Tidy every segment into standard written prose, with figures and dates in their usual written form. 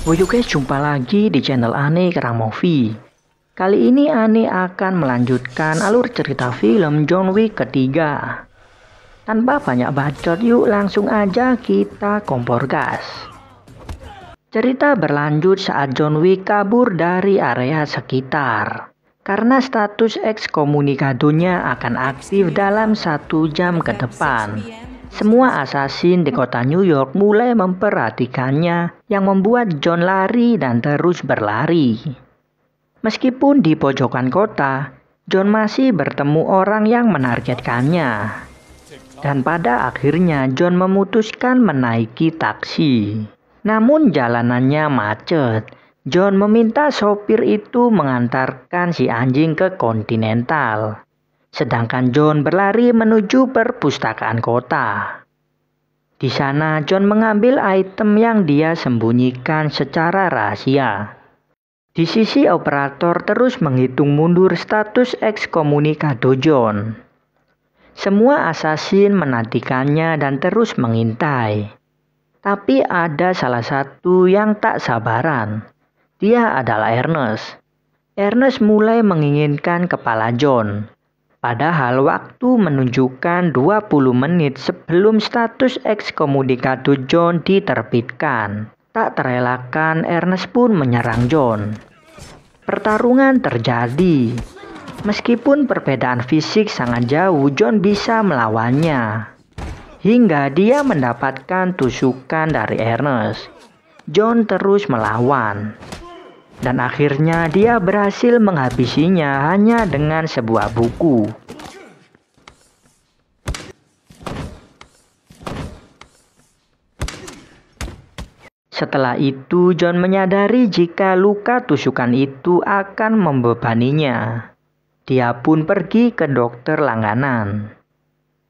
Woyo guys, jumpa lagi di channel Ane Kerang Movie. Kali ini Ane akan melanjutkan alur cerita film John Wick ketiga. Tanpa banyak bacot, yuk langsung aja kita kompor gas. Cerita berlanjut saat John Wick kabur dari area sekitar. Karena status ekskomunikadonya akan aktif dalam 1 jam ke depan. Semua asasin di kota New York mulai memperhatikannya, yang membuat John lari dan terus berlari. Meskipun di pojokan kota, John masih bertemu orang yang menargetkannya. Dan pada akhirnya John memutuskan menaiki taksi. Namun jalanannya macet. John meminta sopir itu mengantarkan si anjing ke Continental. Sedangkan John berlari menuju perpustakaan kota. Di sana John mengambil item yang dia sembunyikan secara rahasia. Di sisi operator terus menghitung mundur status ekskomunikado John. Semua asasin menantikannya dan terus mengintai. Tapi ada salah satu yang tak sabaran. Dia adalah Ernest. Ernest mulai menginginkan kepala John. Padahal waktu menunjukkan 20 menit sebelum status ekskomunikado John diterbitkan. Tak terelakkan, Ernest pun menyerang John. Pertarungan terjadi. Meskipun perbedaan fisik sangat jauh, John bisa melawannya. Hingga dia mendapatkan tusukan dari Ernest. John terus melawan. Dan akhirnya dia berhasil menghabisinya hanya dengan sebuah buku. Setelah itu John menyadari jika luka tusukan itu akan membebaninya. Dia pun pergi ke dokter langganan.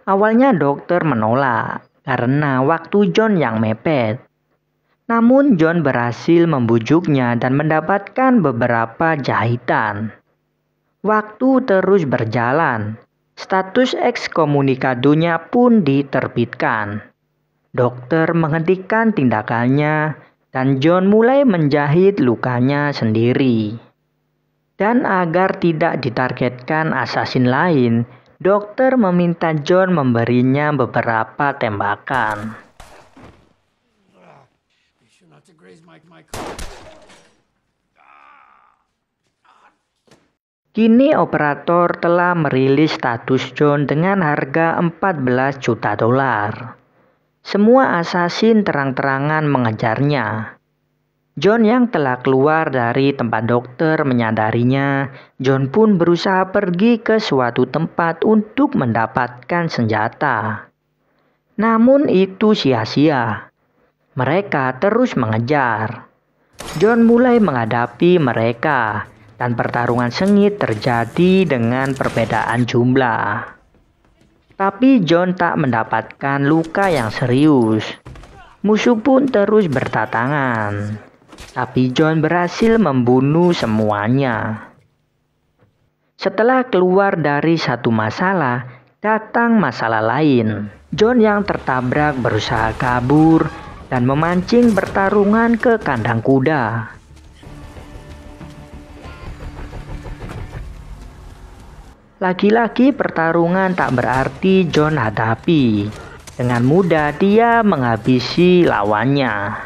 Awalnya dokter menolak karena waktu John yang mepet. Namun John berhasil membujuknya dan mendapatkan beberapa jahitan. Waktu terus berjalan. Status ekskomunikadonya pun diterbitkan. Dokter menghentikan tindakannya dan John mulai menjahit lukanya sendiri. Dan agar tidak ditargetkan asasin lain, dokter meminta John memberinya beberapa tembakan. Kini operator telah merilis status John dengan harga 14 juta dolar. Semua asasin terang-terangan mengejarnya. John yang telah keluar dari tempat dokter menyadarinya. John pun berusaha pergi ke suatu tempat untuk mendapatkan senjata. Namun itu sia-sia. Mereka terus mengejar. John mulai menghadapi mereka dan pertarungan sengit terjadi dengan perbedaan jumlah. Tapi John tak mendapatkan luka yang serius. Musuh pun terus berdatangan. Tapi John berhasil membunuh semuanya. Setelah keluar dari satu masalah, datang masalah lain. John yang tertabrak berusaha kabur dan memancing pertarungan ke kandang kuda. Lagi-lagi pertarungan tak berarti John hadapi. Dengan mudah dia menghabisi lawannya.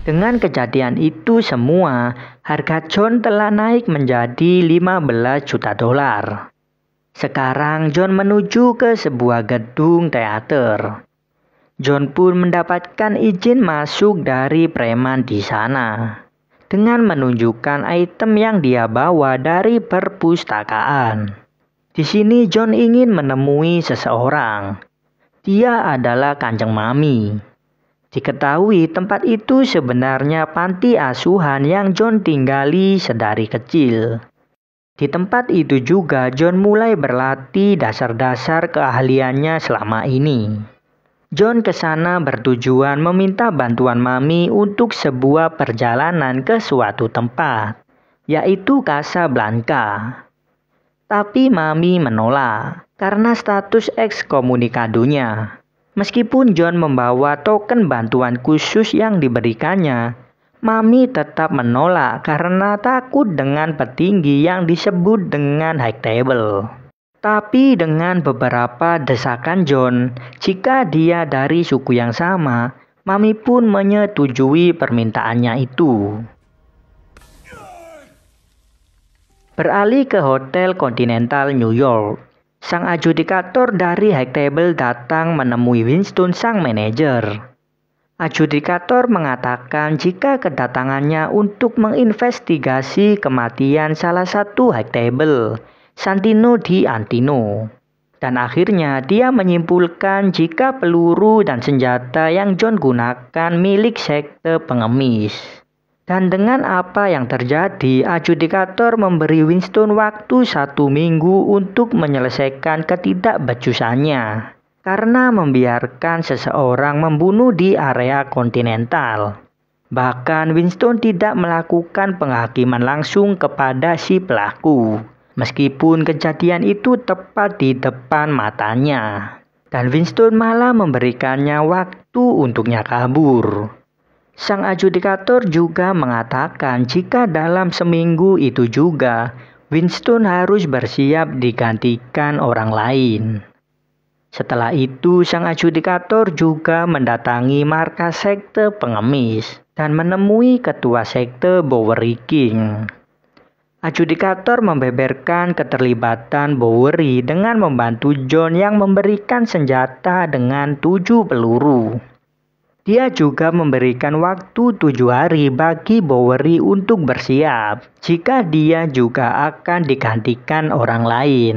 Dengan kejadian itu semua, harga John telah naik menjadi 15 juta dolar. Sekarang John menuju ke sebuah gedung teater. John pun mendapatkan izin masuk dari preman di sana. Dengan menunjukkan item yang dia bawa dari perpustakaan. Di sini John ingin menemui seseorang. Dia adalah Kanjeng Mami. Diketahui tempat itu sebenarnya panti asuhan yang John tinggali sedari kecil. Di tempat itu juga John mulai berlatih dasar-dasar keahliannya selama ini. John ke sana bertujuan meminta bantuan Mami untuk sebuah perjalanan ke suatu tempat. yaitu Casablanca. Tapi Mami menolak karena status ekskomunikadonya. Meskipun John membawa token bantuan khusus yang diberikannya, Mami tetap menolak karena takut dengan petinggi yang disebut dengan High Table. Tapi dengan beberapa desakan John, jika dia dari suku yang sama, Mami pun menyetujui permintaannya itu. Beralih ke Hotel Continental New York, sang adjudikator dari High Table datang menemui Winston sang manajer. Adjudikator mengatakan jika kedatangannya untuk menginvestigasi kematian salah satu High Table, Santino di Antino. Dan akhirnya dia menyimpulkan jika peluru dan senjata yang John gunakan milik sekte pengemis. Dan dengan apa yang terjadi, adjudikator memberi Winston waktu 1 minggu untuk menyelesaikan ketidakbecusannya karena membiarkan seseorang membunuh di area kontinental. Bahkan Winston tidak melakukan penghakiman langsung kepada si pelaku, meskipun kejadian itu tepat di depan matanya. Dan Winston malah memberikannya waktu untuknya kabur. Sang adjudikator juga mengatakan jika dalam seminggu itu juga Winston harus bersiap digantikan orang lain. Setelah itu sang adjudikator juga mendatangi markas sekte pengemis dan menemui ketua sekte Bowery King. Adjudikator membeberkan keterlibatan Bowery dengan membantu John yang memberikan senjata dengan 7 peluru. Dia juga memberikan waktu 7 hari bagi Bowery untuk bersiap jika dia juga akan digantikan orang lain.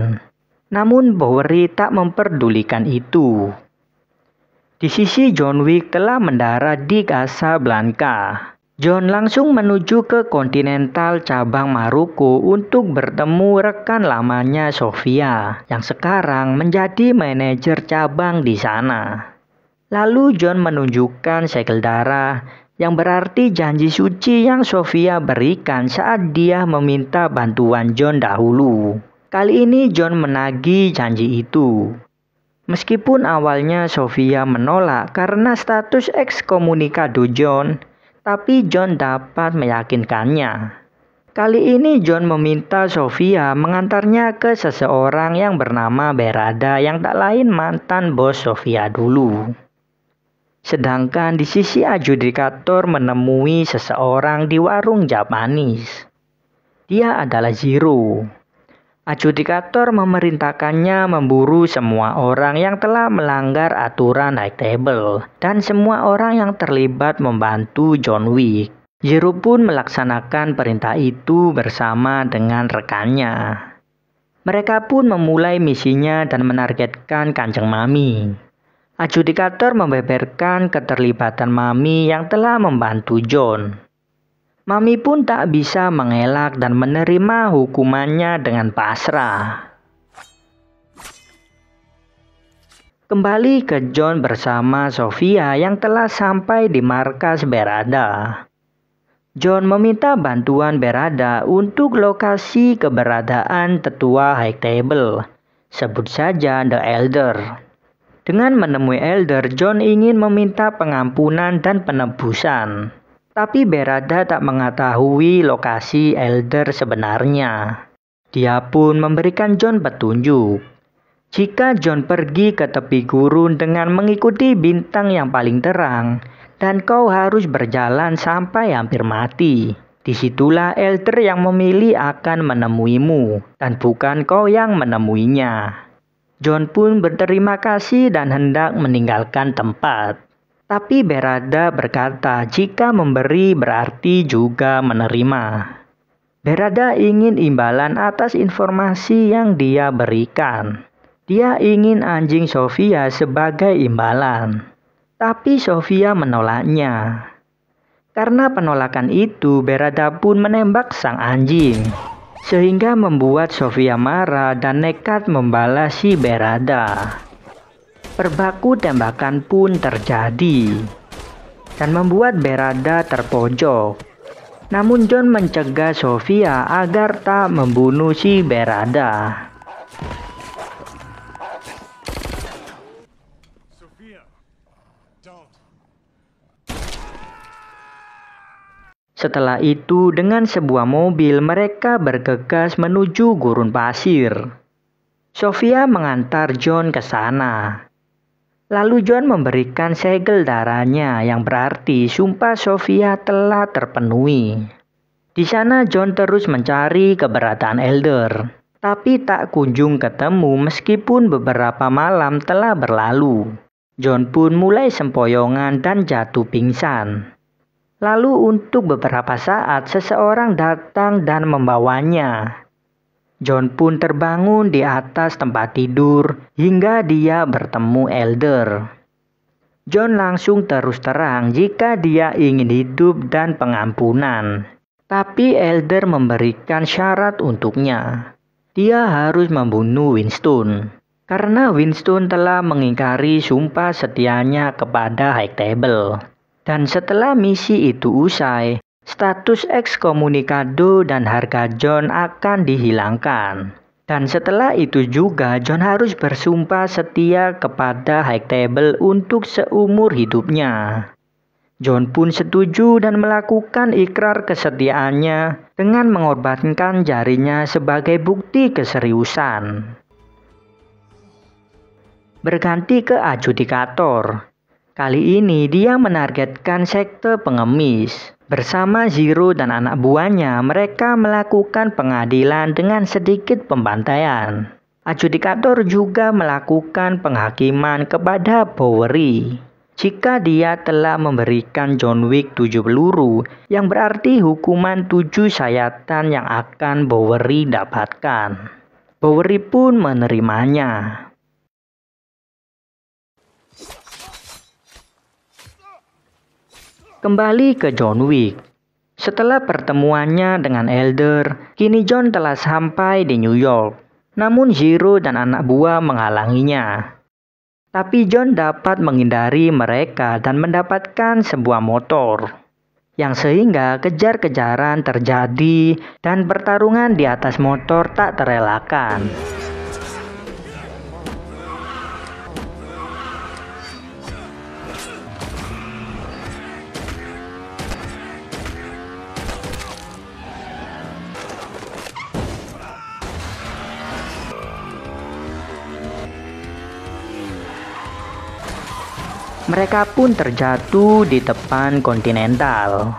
Namun Bowery tak memperdulikan itu. Di sisi John Wick telah mendarat di Casablanca. John langsung menuju ke Continental cabang Maroko untuk bertemu rekan lamanya Sofia yang sekarang menjadi manajer cabang di sana. Lalu John menunjukkan segel darah yang berarti janji suci yang Sofia berikan saat dia meminta bantuan John dahulu. Kali ini John menagih janji itu. Meskipun awalnya Sofia menolak karena status ekskomunikado John, tapi John dapat meyakinkannya. Kali ini John meminta Sofia mengantarnya ke seseorang yang bernama Berada yang tak lain mantan bos Sofia dulu. Sedangkan di sisi adjudikator menemui seseorang di warung Japanese. Dia adalah Zero. Adjudikator memerintahkannya memburu semua orang yang telah melanggar aturan High Table dan semua orang yang terlibat membantu John Wick. Zero pun melaksanakan perintah itu bersama dengan rekannya. Mereka pun memulai misinya dan menargetkan Kanjeng Mami. Adjudikator membeberkan keterlibatan Mami yang telah membantu John. Mami pun tak bisa mengelak dan menerima hukumannya dengan pasrah. Kembali ke John bersama Sofia yang telah sampai di markas Berada. John meminta bantuan Berada untuk lokasi keberadaan tetua High Table. Sebut saja The Elder. Dengan menemui Elder, John ingin meminta pengampunan dan penebusan. Tapi Berada tak mengetahui lokasi Elder sebenarnya. Dia pun memberikan John petunjuk. Jika John pergi ke tepi gurun dengan mengikuti bintang yang paling terang, dan kau harus berjalan sampai hampir mati. Disitulah Elder yang memilih akan menemuimu, dan bukan kau yang menemuinya. John pun berterima kasih dan hendak meninggalkan tempat. Tapi Berada berkata jika memberi berarti juga menerima. Berada ingin imbalan atas informasi yang dia berikan. Dia ingin anjing Sofia sebagai imbalan. Tapi Sofia menolaknya. Karena penolakan itu, Berada pun menembak sang anjing. Sehingga membuat Sofia marah dan nekat membalas si Berada. Perbaku tembakan pun terjadi dan membuat Berada terpojok. Namun John mencegah Sofia agar tak membunuh si Berada. Setelah itu, dengan sebuah mobil mereka bergegas menuju gurun pasir. Sofia mengantar John ke sana. Lalu John memberikan segel darahnya yang berarti sumpah Sofia telah terpenuhi. Di sana John terus mencari keberadaan Elder, tapi tak kunjung ketemu meskipun beberapa malam telah berlalu. John pun mulai sempoyongan dan jatuh pingsan. Lalu untuk beberapa saat seseorang datang dan membawanya. John pun terbangun di atas tempat tidur hingga dia bertemu Elder. John langsung terus terang jika dia ingin hidup dan pengampunan. Tapi Elder memberikan syarat untuknya. Dia harus membunuh Winston. Karena Winston telah mengingkari sumpah setianya kepada High Table. Dan setelah misi itu usai, status ekskomunikado dan harga John akan dihilangkan. Dan setelah itu juga John harus bersumpah setia kepada High Table untuk seumur hidupnya. John pun setuju dan melakukan ikrar kesetiaannya dengan mengorbankan jarinya sebagai bukti keseriusan. Berganti ke adjudikator. Kali ini dia menargetkan sekte pengemis. Bersama Zero dan anak buahnya, mereka melakukan pengadilan dengan sedikit pembantaian. Adjudikator juga melakukan penghakiman kepada Bowery. Jika dia telah memberikan John Wick 7 peluru, yang berarti hukuman 7 sayatan yang akan Bowery dapatkan. Bowery pun menerimanya. Kembali ke John Wick. Setelah pertemuannya dengan Elder, kini John telah sampai di New York. Namun Zero dan anak buah menghalanginya. Tapi John dapat menghindari mereka dan mendapatkan sebuah motor. Yang sehingga kejar-kejaran terjadi dan pertarungan di atas motor tak terelakkan. Mereka pun terjatuh di depan Continental.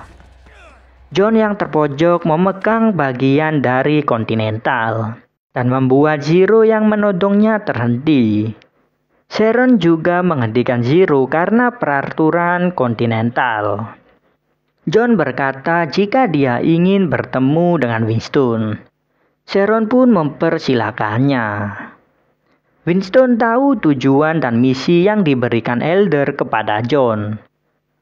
John yang terpojok memegang bagian dari Continental dan membuat Zero yang menodongnya terhenti. Sharon juga menghentikan Zero karena peraturan Continental. John berkata jika dia ingin bertemu dengan Winston. Sharon pun mempersilakannya. Winston tahu tujuan dan misi yang diberikan Elder kepada John.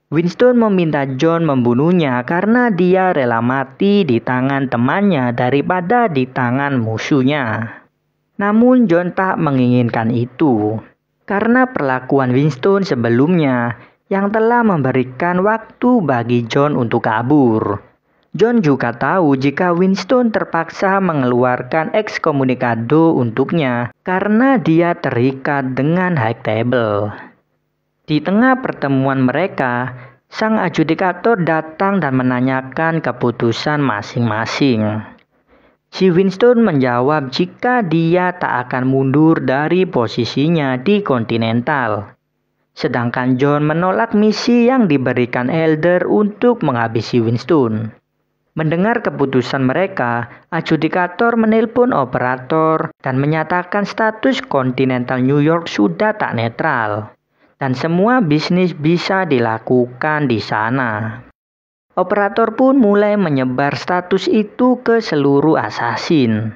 Winston meminta John membunuhnya karena dia rela mati di tangan temannya daripada di tangan musuhnya. Namun John tak menginginkan itu, karena perlakuan Winston sebelumnya yang telah memberikan waktu bagi John untuk kabur. John juga tahu jika Winston terpaksa mengeluarkan ekskomunikado untuknya karena dia terikat dengan High Table. Di tengah pertemuan mereka, sang adjudikator datang dan menanyakan keputusan masing-masing. Si Winston menjawab jika dia tak akan mundur dari posisinya di Continental. Sedangkan John menolak misi yang diberikan Elder untuk menghabisi Winston. Mendengar keputusan mereka, adjudikator menelpon operator dan menyatakan status Continental New York sudah tak netral. Dan semua bisnis bisa dilakukan di sana. Operator pun mulai menyebar status itu ke seluruh assassin.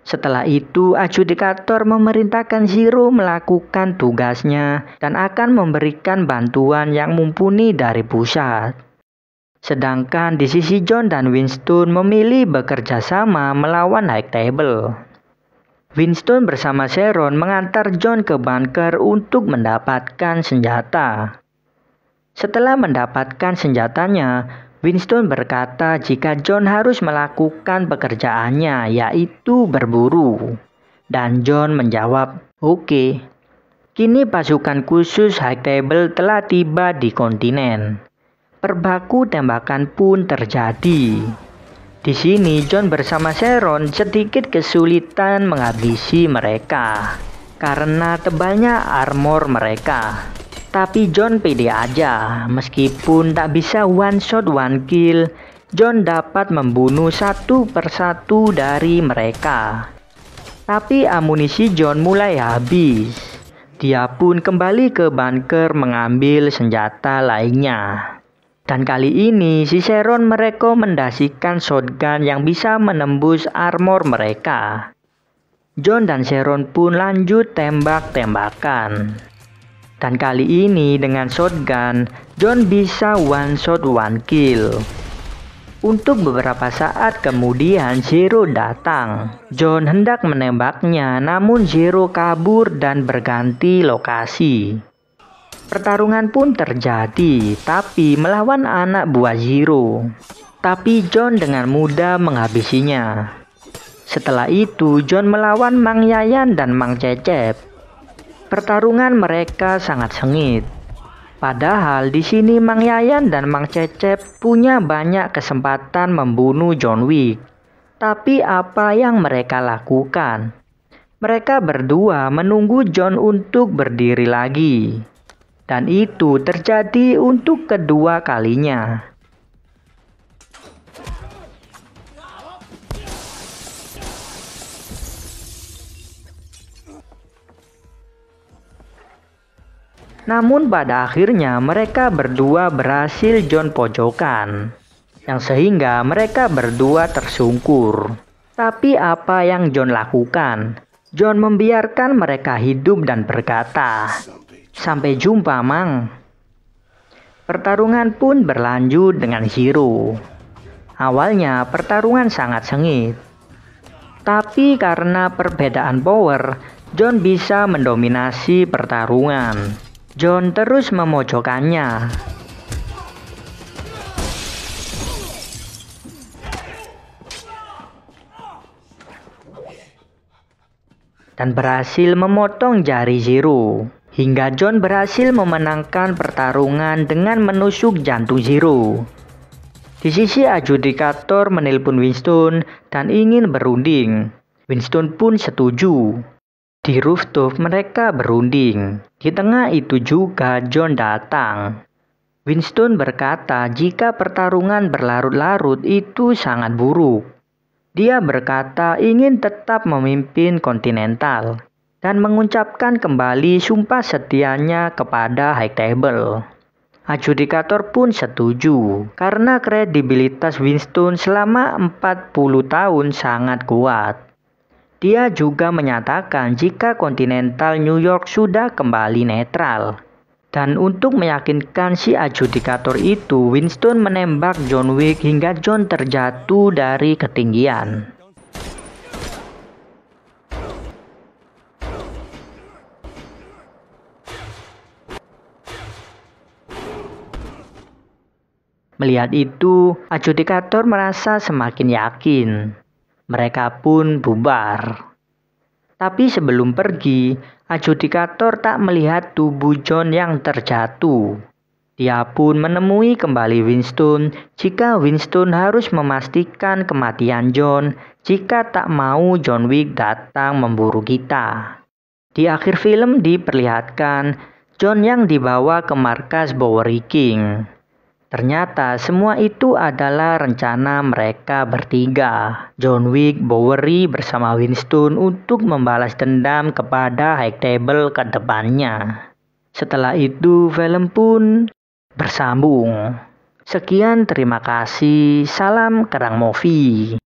Setelah itu, adjudikator memerintahkan Zero melakukan tugasnya dan akan memberikan bantuan yang mumpuni dari pusat. Sedangkan di sisi John dan Winston memilih bekerja sama melawan High Table. Winston bersama Sharon mengantar John ke bunker untuk mendapatkan senjata. Setelah mendapatkan senjatanya, Winston berkata jika John harus melakukan pekerjaannya, yaitu berburu. Dan John menjawab, "Oke." Kini pasukan khusus High Table telah tiba di kontinen. Perbaku tembakan pun terjadi. Di sini John bersama Sharon sedikit kesulitan menghabisi mereka karena tebalnya armor mereka. Tapi John pede aja, meskipun tak bisa one shot one kill, John dapat membunuh satu persatu dari mereka. Tapi amunisi John mulai habis. Dia pun kembali ke bunker mengambil senjata lainnya. Dan kali ini si Sharon merekomendasikan shotgun yang bisa menembus armor mereka. John dan Sharon pun lanjut tembak-tembakan. Dan kali ini dengan shotgun, John bisa one shot one kill. Untuk beberapa saat kemudian Zero datang. John hendak menembaknya, namun Zero kabur dan berganti lokasi. Pertarungan pun terjadi, tapi melawan anak buah Zero. Tapi John dengan mudah menghabisinya. Setelah itu John melawan Mang Yayan dan Mang Cecep. Pertarungan mereka sangat sengit. Padahal di sini Mang Yayan dan Mang Cecep punya banyak kesempatan membunuh John Wick. Tapi apa yang mereka lakukan? Mereka berdua menunggu John untuk berdiri lagi. Dan itu terjadi untuk kedua kalinya. Namun pada akhirnya mereka berdua berhasil John pojokan, yang sehingga mereka berdua tersungkur. Tapi apa yang John lakukan? John membiarkan mereka hidup dan berkata, "Sampai jumpa, Mang." Pertarungan pun berlanjut dengan Zero. Awalnya pertarungan sangat sengit. Tapi karena perbedaan power, John bisa mendominasi pertarungan. John terus memojokkannya. Dan berhasil memotong jari Zero. Hingga John berhasil memenangkan pertarungan dengan menusuk jantung Zero. Di sisi adjudikator menelpon Winston dan ingin berunding. Winston pun setuju. Di rooftop mereka berunding. Di tengah itu juga John datang. Winston berkata jika pertarungan berlarut-larut itu sangat buruk. Dia berkata ingin tetap memimpin Continental dan mengucapkan kembali sumpah setianya kepada High Table. Adjudikator pun setuju karena kredibilitas Winston selama 40 tahun sangat kuat. Dia juga menyatakan jika Continental New York sudah kembali netral. Dan untuk meyakinkan si adjudikator itu, Winston menembak John Wick hingga John terjatuh dari ketinggian. Melihat itu, adjudikator merasa semakin yakin. Mereka pun bubar. Tapi sebelum pergi, adjudikator tak melihat tubuh John yang terjatuh. Dia pun menemui kembali Winston jika Winston harus memastikan kematian John jika tak mau John Wick datang memburu kita. Di akhir film diperlihatkan John yang dibawa ke markas Bowery King. Ternyata semua itu adalah rencana mereka bertiga, John Wick, Bowery bersama Winston untuk membalas dendam kepada High Table ke depannya. Setelah itu film pun bersambung. Sekian, terima kasih, salam Kerang Movie.